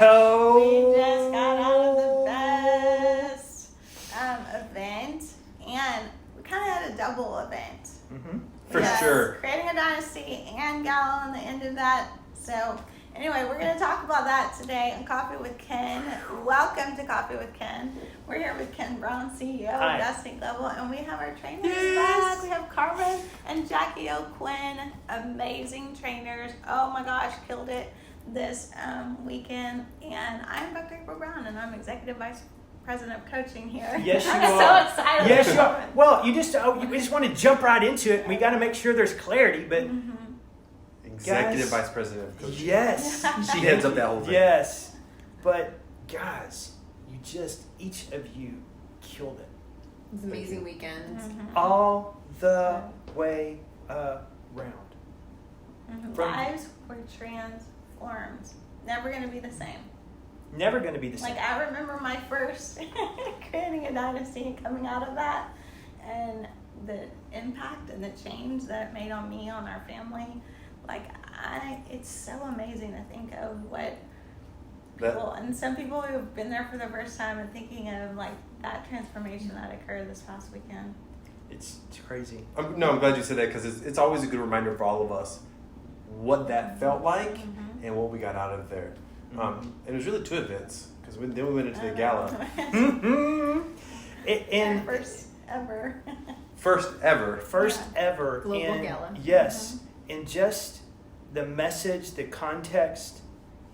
Oh. We just got out of the best event, and we kind of had a double event. Mm-hmm. For sure. Creating a Dynasty and Gala on the end of that. So anyway, we're going to talk about that today on Coffee with Ken. Welcome to Coffee with Ken. We're here with Ken Brown, CEO of Destiny Global, and we have our trainers back. We have Carmen and Jackie O'Quinn, amazing trainers. Oh my gosh, killed it this weekend. And I'm Dr. April Brown, and I'm Executive Vice President of Coaching here. Yes, you I'm are. so excited. Yes, you are. Well, we just want to jump right into it. We got to make sure there's clarity, but Executive guys, Vice President of Coaching. Yes. She heads up that whole thing. Yes. But guys, each of you killed it. It was an amazing weekend. All the way around. Lives were transformed. Never going to be the same. Never going to be the same. Like, I remember my first creating a dynasty and coming out of that, and the impact and the change that it made on me, on our family. Like, it's so amazing to think of what people, and some people who have been there for the first time and thinking of like that transformation that occurred this past weekend. It's crazy. I'm glad you said that, because it's always a good reminder for all of us what that felt like and what we got out of there. And it was really 2 events, because then we went into the Gala. And first ever. First ever. Global Gala. Yes. And just the message, the context,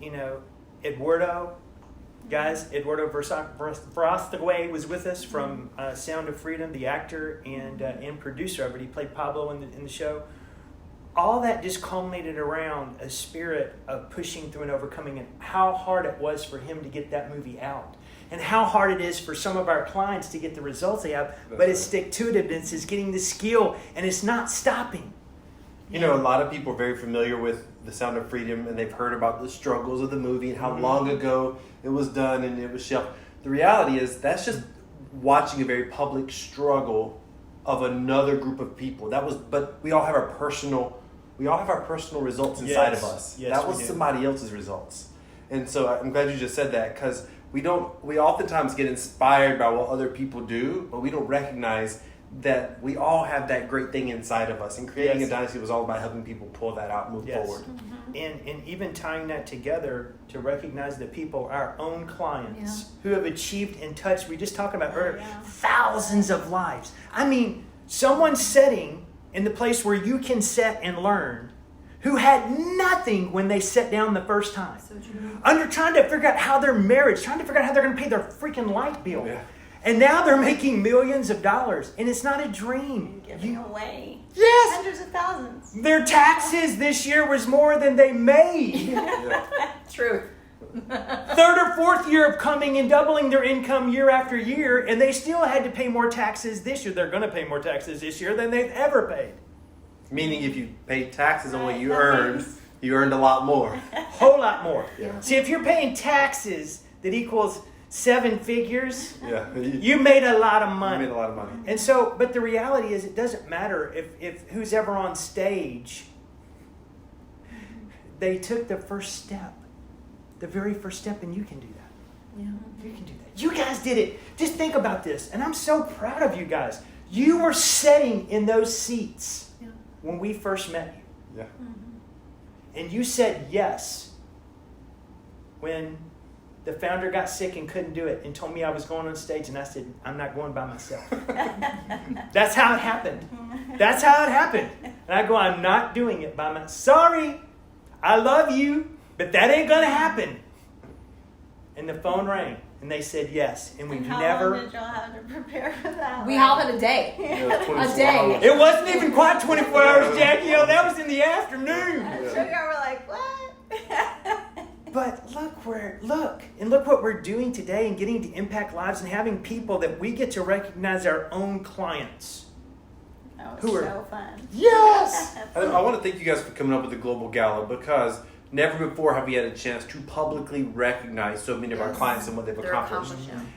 Eduardo Verostegui was with us from Sound of Freedom, the actor and producer of it. He played Pablo in the show. All that just culminated around a spirit of pushing through and overcoming, and how hard it was for him to get that movie out, and how hard it is for some of our clients to get the results they have. But it's stick-to-itiveness, it's getting the skill, and it's not stopping. A lot of people are very familiar with The Sound of Freedom, and they've heard about the struggles of the movie and how long ago it was done and it was shelved. The reality is that's just watching a very public struggle of another group of people. But we all have our personal results inside of us. Yes, that was somebody else's results. And so I'm glad you just said that, because we oftentimes get inspired by what other people do, but we don't recognize that we all have that great thing inside of us. And creating a dynasty was all about helping people pull that out, move forward. And even tying that together to recognize the people, our own clients who have achieved and touched, we just talked about earlier, thousands of lives. I mean, someone sitting in the place where you can sit and learn, who had nothing when they sat down the first time. So true. Trying to figure out how their marriage, trying to figure out how they're going to pay their freaking light bill. Yeah. And now they're making millions of dollars, and it's not a dream. Giving away Yes! hundreds of thousands. Their taxes this year was more than they made. Truth. 3rd or 4th year of coming and doubling their income year after year, and they still had to pay more taxes this year. They're going to pay more taxes this year than they've ever paid. Meaning if you pay taxes on what you earned a lot more. Whole lot more. Yeah. See, if you're paying taxes that equals 7 figures, Yeah. you made a lot of money. You made a lot of money. And so, but the reality is, it doesn't matter if who's ever on stage, they took the first step, the very first step, and you can do that. Yeah. You can do that. You guys did it. Just think about this, and I'm so proud of you guys. You were sitting in those seats when we first met you. Yeah. And you said yes when the founder got sick and couldn't do it and told me I was going on stage, and I said, I'm not going by myself. That's how it happened. That's how it happened. And I go, I'm not doing it by myself. Sorry, I love you, but that ain't going to happen. And the phone rang, and they said yes. And we've How never... long did y'all have to prepare for that? We all had a day. A day. It wasn't even quite 24 hours, Jackie. That was in the afternoon. I'm sure y'all were like, what? But look what we're doing today, and getting to impact lives and having people that we get to recognize our own clients. That was Who are so fun. Yes! I want to thank you guys for coming up with the Global Gala, because Never before have we had a chance to publicly recognize so many of our clients and what they've accomplished.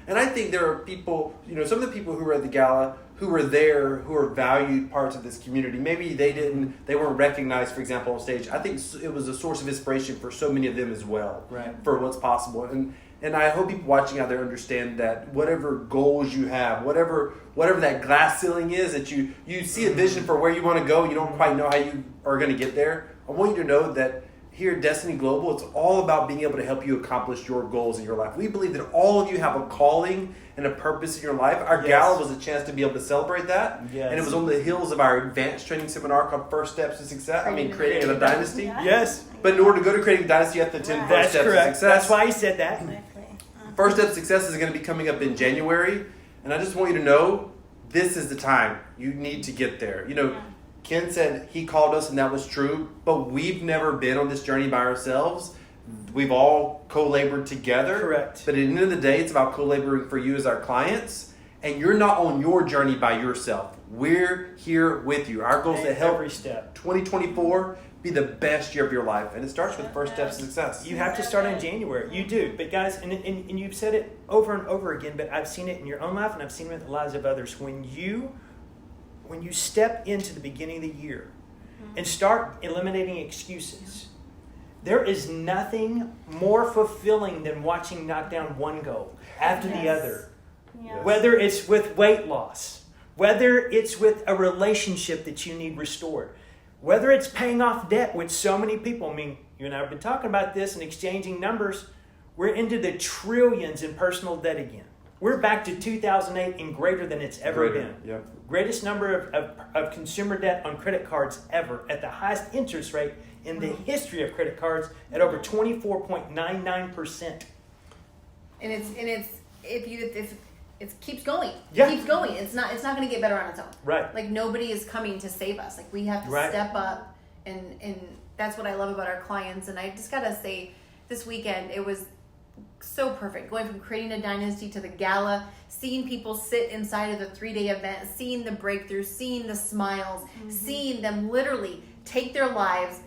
And I think there are people, some of the people who were at the gala, who were there, who are valued parts of this community. Maybe they weren't recognized, for example, on stage. I think it was a source of inspiration for so many of them as well, right, for what's possible. And I hope people watching out there understand that whatever goals you have, whatever that glass ceiling is, that you see a vision for where you want to go, you don't quite know how you are going to get there. I want you to know that here at Destiny Global, it's all about being able to help you accomplish your goals in your life. We believe that all of you have a calling and a purpose in your life. Our gala was a chance to be able to celebrate that. Yes. And it was on the heels of our advanced training seminar called First Steps to Success. Creating a Dynasty. Yes. But in order to go to Creating a Dynasty, you have to attend First Steps to Success. That's why he said that. First Step to Success is going to be coming up in January. And I just want you to know, this is the time. You need to get there. Ken said he called us, and that was true, but we've never been on this journey by ourselves. We've all co-labored together. Correct. But at the end of the day, it's about co-laboring for you as our clients, and you're not on your journey by yourself. We're here with you. Our goal is to help every step. 2024 be the best year of your life, and it starts with First Steps to Success. You have to start in January. You do. But guys, and you've said it over and over again, but I've seen it in your own life, and I've seen it in the lives of others. When you step into the beginning of the year and start eliminating excuses, there is nothing more fulfilling than watching knock down one goal after the other. Yes. Whether it's with weight loss, whether it's with a relationship that you need restored, whether it's paying off debt, which so many people, you and I have been talking about this and exchanging numbers, we're into the trillions in personal debt again. We're back to 2008 and greater than it's ever been. Yep. Greatest number of consumer debt on credit cards ever, at the highest interest rate in the history of credit cards at over 24.99%. And it keeps going. Yeah. It keeps going. It's not going to get better on its own. Right. Like, nobody is coming to save us. Like, we have to step up, and that's what I love about our clients. And I just gotta say, this weekend it was so perfect, going from Creating a Dynasty to the gala, seeing people sit inside of the 3-day event, seeing the breakthroughs, seeing the smiles, seeing them literally take their lives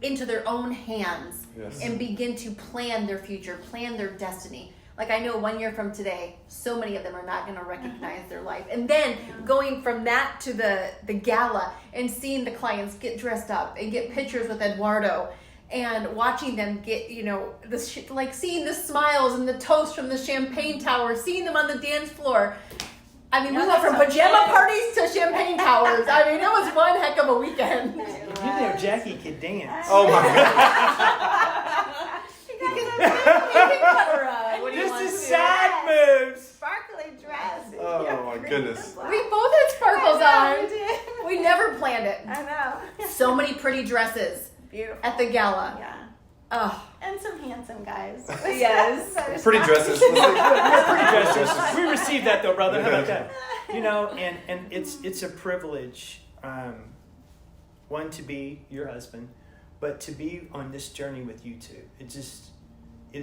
into their own hands and begin to plan their future, plan their destiny. Like, I know 1 year from today, so many of them are not going to recognize their life. And then going from that to the gala and seeing the clients get dressed up and get pictures with Eduardo, and watching them get, seeing the smiles and the toast from the champagne tower, seeing them on the dance floor. We went from pajama parties to champagne towers. It was one heck of a weekend. Jackie could dance. Oh my God. This is sad moves. Sparkly dress. Oh my goodness. We both had sparkles on. We did. We never planned it. I know. So many pretty dresses. Beautiful. At the gala. Yeah. Oh. And some handsome guys. Yes. Pretty dresses. Pretty dresses. We received that though, brother. How about that? And it's a privilege, one, to be your husband, but to be on this journey with you two. It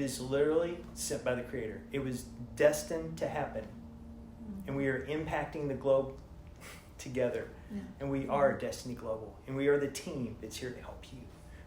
is literally sent by the Creator. It was destined to happen. And we are impacting the globe together. Yeah. And we are Destiny Global. And we are the team that's here to help you.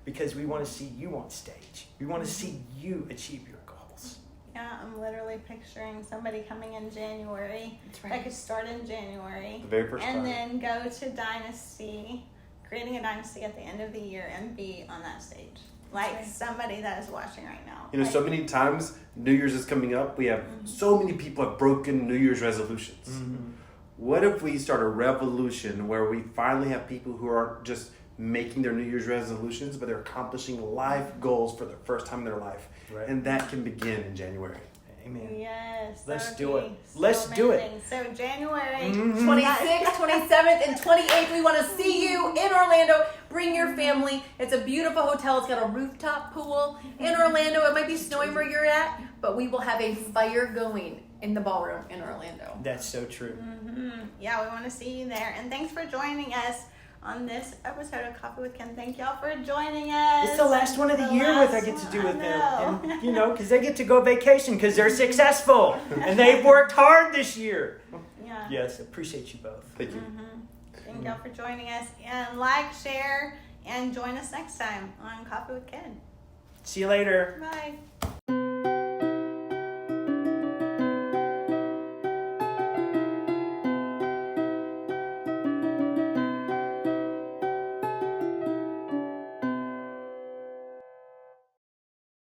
Because we want to see you on stage. We want to see you achieve your goals. Yeah, I'm literally picturing somebody coming in January. That's right. That could start in January. The very first time. And then go to Dynasty, creating a Dynasty at the end of the year and be on that stage. Like somebody that is watching right now. So many times, New Year's is coming up. We have so many people have broken New Year's resolutions. Mm-hmm. What if we start a revolution where we finally have people who aren't just making their New Year's resolutions, but they're accomplishing life goals for the first time in their life. Right. And that can begin in January. Amen. Yes. Let's do it. Let's do it. So January 26th, 27th, and 28th, we want to see you in Orlando. Bring your family. It's a beautiful hotel. It's got a rooftop pool in Orlando. It might be snowing where you're at, but we will have a fire going in the ballroom in Orlando. That's so true. Mm-hmm. Yeah, we want to see you there. And thanks for joining us on this episode of Coffee with Ken. Thank y'all for joining us. It's the last one of the year I get to do with them. And, because they get to go vacation because they're successful. And they've worked hard this year. Yeah. Yes, appreciate you both. Thank you. Mm-hmm. Thank y'all for joining us. And like, share, and join us next time on Coffee with Ken. See you later. Bye.